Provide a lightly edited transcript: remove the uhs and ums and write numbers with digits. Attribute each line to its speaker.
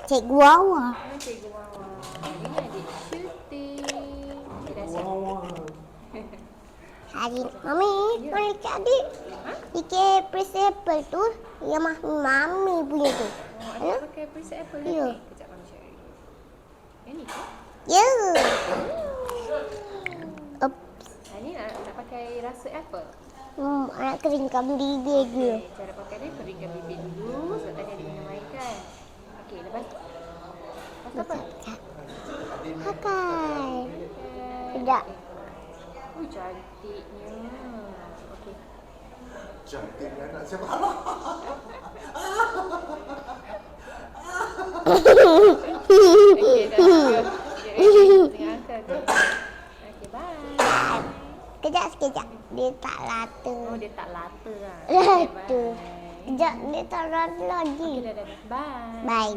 Speaker 1: Cikgu Wawa.
Speaker 2: Cikgu Wawa. Ini adik syuting. Okey, dah siap.
Speaker 1: Hari Mami, mana ikat adik? Ikat principal tu yang Mami punya tu.
Speaker 2: Adik pakai preset apple ni.
Speaker 1: Ya.
Speaker 2: Kejap Mami cari. Yang ni ke?
Speaker 1: Ya.
Speaker 2: Ini nak pakai rasa apple.
Speaker 1: Nak keringkan bibir dia.
Speaker 2: Okey, cara pakai dia keringkan bibir dulu. Sebab tadi ada minum air kan. Okey, lepas tu. Lepas tu apa?
Speaker 1: Pakai. Sekejap.
Speaker 2: Cantiknya. Okey.
Speaker 3: Cantiknya anak siapa?
Speaker 2: Okey, dah cukup. Tengah angkat tu. Okey, bye.
Speaker 1: Sekejap. Dia tak rata.
Speaker 2: Oh, dia tak lata lah.
Speaker 1: Rata.
Speaker 2: Okay, bye.
Speaker 1: Sekejap, dia tak rata lagi.
Speaker 2: Okey, dah. Bye.
Speaker 1: Bye.